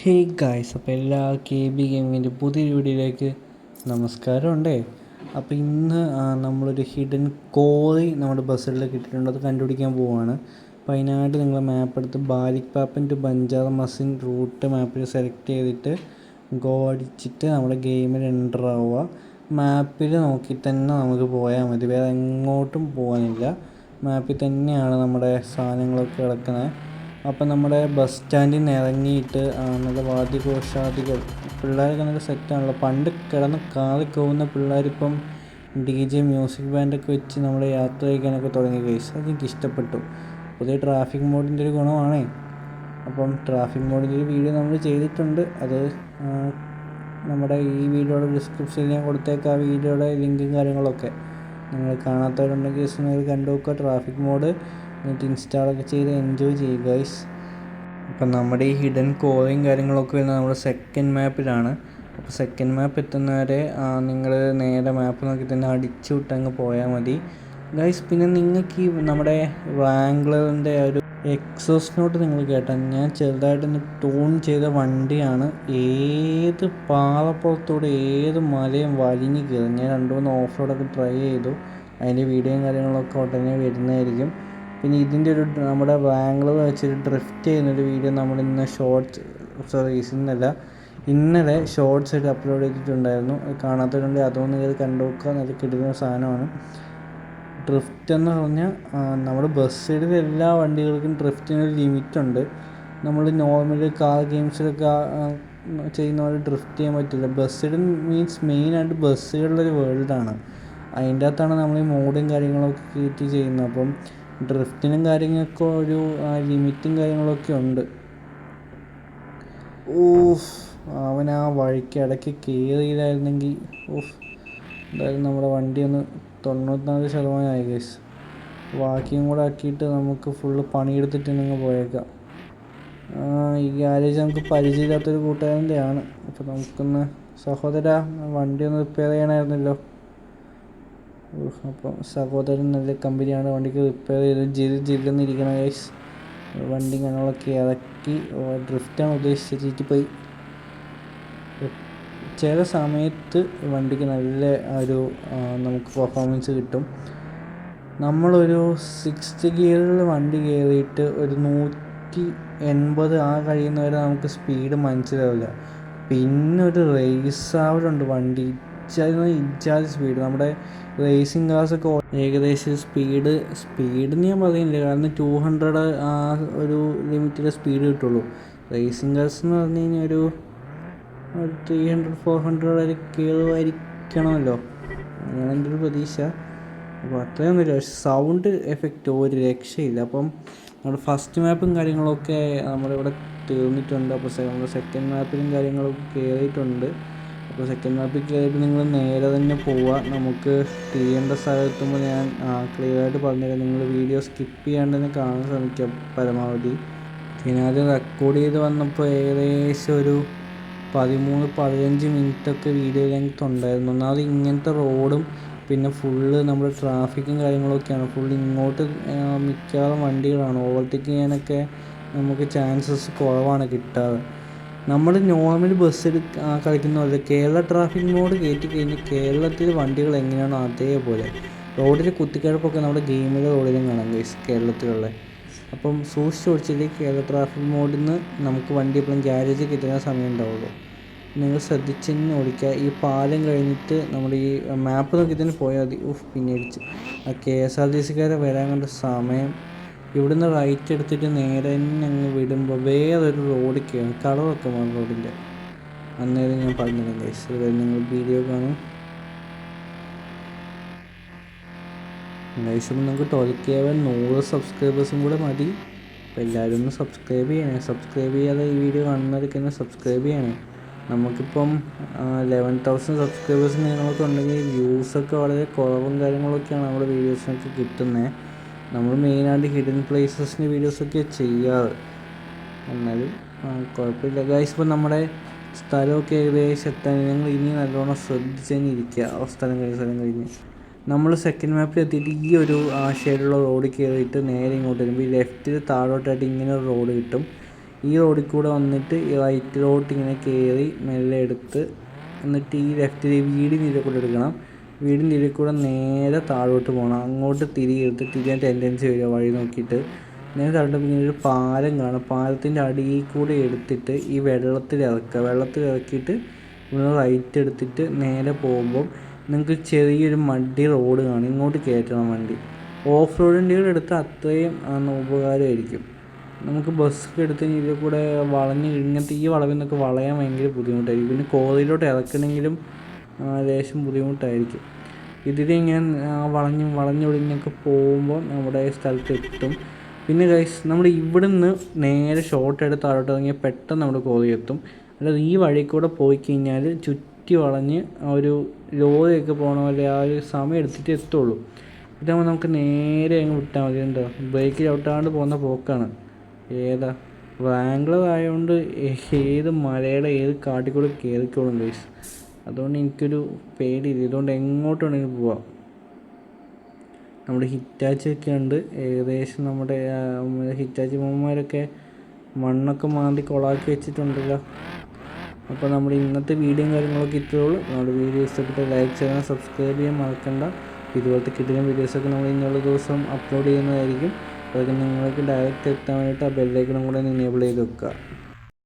Hey guys, അപ്പോൾ എല്ലാ KB ഗെയിമിൻ്റെ പുതിയൊരു വീഡിയോയിലേക്ക് നമസ്കാരമുണ്ടേ. അപ്പോൾ ഇന്ന് നമ്മളൊരു ഹിഡൻ കോറി നമ്മുടെ ബസ്സിലേക്ക് ഇട്ടിട്ടുണ്ട്. അത് കണ്ടുപിടിക്കാൻ പോവുകയാണ്. അപ്പോൾ അതിനായിട്ട് നിങ്ങൾ മാപ്പ് എടുത്ത് ബാലിക്പാപ്പൻ ടു ബഞ്ചാർ മസിൻ റൂട്ട് മാപ്പിൽ സെലക്ട് ചെയ്തിട്ട് ഗോ അടിച്ചിട്ട് നമ്മുടെ ഗെയിമിൽ എൻ്റർ ആവുക. മാപ്പിൽ നോക്കി തന്നെ നമുക്ക് പോയാൽ മതി, വേറെ എങ്ങോട്ടും പോകാനില്ല. മാപ്പിൽ തന്നെയാണ് നമ്മുടെ സാധനങ്ങളൊക്കെ കിടക്കുന്നത്. അപ്പം നമ്മുടെ ബസ് സ്റ്റാൻഡിൽ നിന്ന് ഇറങ്ങിയിട്ട് നല്ല വാദ്യഘോഷാദികൾ, പിള്ളേരൊക്കെ നല്ല സെറ്റാണല്ലോ. പണ്ട് കിടന്ന് കാറിക്കോവുന്ന പിള്ളേരിപ്പം DJ മ്യൂസിക് ബാൻഡൊക്കെ വെച്ച് നമ്മൾ യാത്ര കഴിക്കാനൊക്കെ തുടങ്ങി ഗൈസ്. അതെനിക്ക് ഇഷ്ടപ്പെട്ടു. പുതിയ ട്രാഫിക് മോഡിൻ്റെ ഒരു ഗുണമാണേ. അപ്പം ട്രാഫിക് മോഡിൻ്റെ ഒരു വീഡിയോ നമ്മൾ ചെയ്തിട്ടുണ്ട്. അത് നമ്മുടെ ഈ വീഡിയോയുടെ ഡിസ്ക്രിപ്ഷനിൽ ഞാൻ കൊടുത്തേക്കാം. ആ വീഡിയോയുടെ ലിങ്കും കാര്യങ്ങളൊക്കെ നിങ്ങൾ കാണാത്തവരുണ്ടെങ്കിൽ ജസ്റ്റ് നിങ്ങൾ കണ്ടു നോക്കുക. ട്രാഫിക് മോഡ് എന്നിട്ട് ഇൻസ്റ്റാളൊക്കെ ചെയ്ത് എൻജോയ് ചെയ്യുക ഗൈസ്. അപ്പം നമ്മുടെ ഈ ഹിഡൻ കോറിയും കാര്യങ്ങളൊക്കെ വരുന്നത് നമ്മുടെ സെക്കൻഡ് മാപ്പിലാണ്. അപ്പോൾ സെക്കൻഡ് മാപ്പ് എത്തുന്നവരെ നിങ്ങൾ നേരെ മാപ്പ് നോക്കി തന്നെ അടിച്ചു വിട്ടങ്ങ് പോയാൽ മതി ഗൈസ്. പിന്നെ നിങ്ങൾക്ക് ഈ നമ്മുടെ റാംഗ്ലറിൻ്റെ ഒരു എക്സോസ്റ്റ് നോട്ട് നിങ്ങൾ കേട്ടാൽ, ഞാൻ ചെറുതായിട്ടൊന്ന് ട്യൂൺ ചെയ്ത വണ്ടിയാണ്. ഏത് പാറപ്പുറത്തൂടെ ഏത് മലയും വലിഞ്ഞ് കയറും. ഞാൻ 2-3 ഓഫ് റോഡൊക്കെ ട്രൈ ചെയ്തു. അതിൻ്റെ വീഡിയോയും കാര്യങ്ങളൊക്കെ ഉടനെ വരുന്നതായിരിക്കും. പിന്നെ ഇതിൻ്റെ ഒരു നമ്മുടെ റാംഗ്ലർ വെച്ചൊരു ഡ്രിഫ്റ്റ് ചെയ്യുന്നൊരു വീഡിയോ നമ്മൾ ഇന്നലെ ഷോർട്സ് ആയിട്ട് അപ്ലോഡ് ചെയ്തിട്ടുണ്ടായിരുന്നു. കാണാത്തവരുണ്ടെങ്കിൽ അതൊന്ന് ഇത് കണ്ടു നോക്കുക. അത് കിട്ടുന്ന സാധനമാണ്. ഡ്രിഫ്റ്റ് എന്ന് പറഞ്ഞാൽ നമ്മുടെ ബസ് സൈഡിൽ എല്ലാ വണ്ടികൾക്കും ഡ്രിഫ്റ്റിനൊരു ലിമിറ്റുണ്ട്. നമ്മൾ നോർമലി കാർ ഗെയിംസിലൊക്കെ ചെയ്യുന്ന പോലെ ഡ്രിഫ്റ്റ് ചെയ്യാൻ പറ്റില്ല. ബസ് സൈഡ് മീൻസ് മെയിനായിട്ട് ബസ്സുകളിലൊരു വേൾഡാണ്. അതിൻ്റെ അകത്താണ് നമ്മൾ ഈ മോഡും കാര്യങ്ങളൊക്കെ കയറ്റി ചെയ്യുന്നത്. അപ്പം ഡ്രിഫ്റ്റിനും കാര്യങ്ങളൊക്കെ ഒരു ലിമിറ്റും കാര്യങ്ങളൊക്കെ ഉണ്ട്. അവൻ ആ വഴിക്ക് ഇടയ്ക്ക് കയറിയില്ലായിരുന്നെങ്കിൽ എന്തായാലും നമ്മുടെ വണ്ടി ഒന്ന് 94% ഗൈസ്. ബാക്കിയും കൂടെ ആക്കിയിട്ട് നമുക്ക് ഫുള്ള് പണിയെടുത്തിട്ട് നിങ്ങൾ പോയേക്കാം. ഈ ഗാരേജ് നമുക്ക് പരിചയമില്ലാത്തൊരു കൂട്ടുകാരൻ്റെയാണ്. അപ്പോൾ നമുക്കൊന്ന് സഹോദര വണ്ടി ഒന്ന് റിപ്പയർ ചെയ്യണമായിരുന്നല്ലോ. അപ്പോൾ സഹോദരൻ നല്ല കമ്പനിയാണ്, വണ്ടിക്ക് റിപ്പയർ ചെയ്ത് ജില്ലെന്നിരിക്കണം ഗൈസ്. വണ്ടി ഞങ്ങളൊക്കെ ഇറക്കി ഡ്രിഫ്റ്റാണ് ഉദ്ദേശിച്ചത്, ചീറ്റിപ്പോയി. ചില സമയത്ത് വണ്ടിക്ക് നല്ല ഒരു നമുക്ക് പെർഫോമൻസ് കിട്ടും. നമ്മളൊരു 6th ഗിയറിൽ വണ്ടി കയറിയിട്ട് ഒരു 180 കഴിയുന്നവരെ നമുക്ക് സ്പീഡ് മനസ്സിലാവില്ല. പിന്നെ ഒരു റേസ് ആവലുണ്ട് വണ്ടി, ഇജാതി സ്പീഡ്. നമ്മുടെ റേസിംഗ് കാർസൊക്കെ ഏകദേശം സ്പീഡെന്ന് ഞാൻ പറയുന്നില്ല, കാരണം 200 ആ ഒരു ലിമിറ്റിലെ സ്പീഡ് കിട്ടുള്ളൂ. റേസിംഗ് കാർസ് എന്ന് പറഞ്ഞു കഴിഞ്ഞാൽ ഒരു 300-400 വരെ കയറുമായിരിക്കണമല്ലോ, അങ്ങനെ എൻ്റെ ഒരു പ്രതീക്ഷ. അപ്പോൾ അത്രയൊന്നുമില്ല. പക്ഷെ സൗണ്ട് എഫക്റ്റ് ഒരു രക്ഷയില്ല. അപ്പം നമ്മുടെ ഫസ്റ്റ് മാപ്പും കാര്യങ്ങളൊക്കെ നമ്മളിവിടെ തീർന്നിട്ടുണ്ട്. അപ്പോൾ നമ്മുടെ സെക്കൻഡ് മാപ്പിലും കാര്യങ്ങളൊക്കെ കയറിയിട്ടുണ്ട്. അപ്പോൾ സെക്കൻഡ് മാപ്പിൽ കയറിയിട്ട് നിങ്ങൾ നേരെ തന്നെ പോവുക. നമുക്ക് ചെയ്യേണ്ട സ്ഥലത്തുമ്പോൾ ഞാൻ ക്ലിയറായിട്ട് പറഞ്ഞുതരാം. നിങ്ങൾ വീഡിയോ സ്കിപ്പ് ചെയ്യാണ്ട് തന്നെ കാണാൻ ശ്രമിക്കുക പരമാവധി. പിന്നെ അത് റെക്കോർഡ് ചെയ്ത് വന്നപ്പോൾ ഏകദേശം ഒരു 13-15 മിനിറ്റൊക്കെ വീഡിയോ ലെങ്ത് ഉണ്ടായിരുന്നു. ഒന്നാമത് ഇങ്ങനത്തെ റോഡും പിന്നെ ഫുള്ള് നമ്മുടെ ട്രാഫിക്കും കാര്യങ്ങളൊക്കെയാണ്. ഫുള്ള് ഇങ്ങോട്ട് മിക്കവാറും വണ്ടികളാണ്. ഓവർടേക്ക് ചെയ്യാനൊക്കെ നമുക്ക് ചാൻസസ് കുറവാണ് കിട്ടാറ്. നമ്മൾ നോർമൽ ബസ് കളിക്കുന്ന പോലെ കേരള ട്രാഫിക് മോഡ് കയറ്റി കഴിഞ്ഞാൽ കേരളത്തിൽ വണ്ടികൾ എങ്ങനെയാണോ അതേപോലെ റോഡിൽ കുത്തിക്കിഴപ്പൊക്കെ നമ്മുടെ ഗെയിമിലെ റോഡിലും കാണാം ഗൈസ്, കേരളത്തിലുള്ള. അപ്പം സൂക്ഷിച്ച് ഓടിച്ചില്ലെങ്കിൽ കേരള ട്രാഫിക് മോഡിൽ നിന്ന് നമുക്ക് വണ്ടി എപ്പോഴും ഗ്യാരേജിൽ കിട്ടുന്ന സമയം ഉണ്ടാവുള്ളൂ. നിങ്ങൾ ശ്രദ്ധിച്ച് തന്നെ ഓടിക്കുക. ഈ പാലം കഴിഞ്ഞിട്ട് നമ്മുടെ ഈ മാപ്പ് നോക്കി തന്നെ പോയാൽ മതി. പിന്നെ അടിച്ച് ആ KSRTCക്കാരെ വരാൻ കണ്ട സമയം. ഇവിടുന്ന് റൈറ്റ് എടുത്തിട്ട് നേരെ തന്നെ അങ്ങ് വിടുമ്പോൾ വേറൊരു റോഡ് കയറും, കളറൊക്കെ മാറും റോഡിൻ്റെ. അന്നേരം ഞാൻ പറഞ്ഞിരുന്നു ഗൈസ്, അതുവരെ നിങ്ങൾ വീഡിയോ കാണും ഗൈസ്. അപ്പം നമുക്ക് 100 സബ്സ്ക്രൈബേഴ്സും കൂടെ മതി. അപ്പോൾ എല്ലാവരും ഒന്ന് സബ്സ്ക്രൈബ് ചെയ്യണേ. സബ്സ്ക്രൈബ് ചെയ്യാതെ ഈ വീഡിയോ കാണുന്നവരൊക്കെ ഒന്ന് സബ്സ്ക്രൈബ് ചെയ്യണേ. നമുക്കിപ്പം 11,000 സബ്സ്ക്രൈബേഴ്സും കാര്യങ്ങളൊക്കെ ഉണ്ടെങ്കിൽ വ്യൂസൊക്കെ വളരെ കുറവും കാര്യങ്ങളൊക്കെയാണ് നമ്മുടെ വീഡിയോസിനൊക്കെ കിട്ടുന്നത്. നമ്മൾ മെയിനായിട്ട് ഹിഡൻ പ്ലേസസിൻ്റെ വീഡിയോസൊക്കെ ചെയ്യാറ്. എന്നാലും കുഴപ്പമില്ല ഗൈസ്. ഇപ്പം നമ്മുടെ സ്ഥലമൊക്കെ ഏകദേശം എത്താൻ ഞങ്ങൾ ഇനി നല്ലോണം ശ്രദ്ധിച്ച് തന്നെ ഇരിക്കുക. സ്ഥലം കഴിഞ്ഞ് നമ്മൾ സെക്കൻഡ് മാപ്പിൽ എത്തിയിട്ട് ഈ ഒരു ഷെയ്ഡുള്ള റോഡ് കയറിയിട്ട് നേരെ ഇങ്ങോട്ട് വരുമ്പോൾ ഈ ലെഫ്റ്റിൽ താഴോട്ടായിട്ട് ഇങ്ങനെ ഒരു റോഡ് കിട്ടും. ഈ റോഡിൽ കൂടെ വന്നിട്ട് ഈ റൈറ്റിലോട്ട് ഇങ്ങനെ കയറി മെല്ലെ എടുത്ത് എന്നിട്ട് ഈ ലെഫ്റ്റിൽ വീടിൻ്റെ ഇതിൽ കൂടെ എടുക്കണം. വീടിൻ്റെ ഇതിൽ കൂടെ നേരെ താഴോട്ട് പോകണം. അങ്ങോട്ട് തിരിയാൻ ടെൻഡൻസി വരിക വഴി നോക്കിയിട്ട്. നേരെ താഴോട്ട് ഇങ്ങനെ ഒരു പാലം കാണും. പാലത്തിൻ്റെ അടിയിൽ കൂടെ എടുത്തിട്ട് ഈ വെള്ളത്തിൽ ഇറക്കിയിട്ട് ഇവിടെ റൈറ്റ് എടുത്തിട്ട് നേരെ പോകുമ്പം നിങ്ങൾക്ക് ചെറിയൊരു മഡി റോഡ് കാണും. ഇങ്ങോട്ട് കയറ്റണം വണ്ടി. ഓഫ് റോഡിൻ്റെ കൂടെ എടുത്ത് അത്രയും ഉപകാരമായിരിക്കും. നമുക്ക് ബസ്സൊക്കെ എടുത്ത് ഇതിൽ കൂടെ ഇങ്ങനത്തെ ഈ വളവിൽ നിന്നൊക്കെ വളയാൻ ഭയങ്കര ബുദ്ധിമുട്ടായിരിക്കും. പിന്നെ കോറിയിലോട്ട് ഇറക്കണമെങ്കിലും ലേശം ബുദ്ധിമുട്ടായിരിക്കും. ഇതിലിങ്ങനെ വളഞ്ഞൊടിഞ്ഞൊക്കെ പോകുമ്പോൾ നമ്മുടെ സ്ഥലത്ത് എത്തും. പിന്നെ ഗൈസ് നമ്മൾ ഇവിടുന്ന് നേരെ ഷോർട്ട് എടുത്ത് താഴോട്ട് ഇറങ്ങിയാൽ പെട്ടെന്ന് നമ്മുടെ കോറി എത്തും. അല്ലാതെ ഈ വഴി കൂടെ പോയി കഴിഞ്ഞാൽ ചുറ്റി വളഞ്ഞ് ഒരു ലോറിയൊക്കെ പോകണ പോലെ ആ ഒരു സമയം എടുത്തിട്ട് എത്തുള്ളൂ. ഇതാകുമ്പോൾ നമുക്ക് നേരെ അങ്ങ് വിട്ടാൽ മതി. ഉണ്ടോ, ബ്രേക്ക് ചവിട്ടാണ്ട് പോകുന്ന പോക്കാണ്. വാംഗ്ലർ ആയതുകൊണ്ട് ഏത് മലയുടെ ഏത് കാട്ടിൽ കയറിക്കോളും ഗൈസ്. അതുകൊണ്ട് എനിക്കൊരു പേടിയില്ല. ഇതുകൊണ്ട് എങ്ങോട്ട് വേണമെങ്കിലും പോവാം. നമ്മുടെ ഹിറ്റാച്ചിയൊക്കെ ഉണ്ട്. ഏകദേശം നമ്മുടെ ഹിറ്റാച്ചി മോന്മാരൊക്കെ മണ്ണൊക്കെ മാന്തി കൊളാക്കി വെച്ചിട്ടുണ്ടല്ലോ. അപ്പോൾ നമ്മുടെ ഇന്നത്തെ വീഡിയോയും കാര്യങ്ങളൊക്കെ ഇത്രയുള്ളൂ. നമ്മുടെ വീഡിയോ ഇഷ്ടപ്പെട്ട് ലൈക്ക് ചെയ്യാൻ, സബ്സ്ക്രൈബ് ചെയ്യാൻ മറക്കണ്ട. ഇതുപോലത്തെ കിട്ടുന്ന വീഡിയോസൊക്കെ നമ്മൾ ഇനിയുള്ള ദിവസം അപ്ലോഡ് ചെയ്യുന്നതായിരിക്കും. അതൊക്കെ നിങ്ങൾക്ക് ഡയറക്റ്റ് എത്താൻ വേണ്ടിയിട്ട് ആ ബെല്ലൈക്കണും കൂടെ എനേബിൾ ചെയ്ത് വെക്കുക.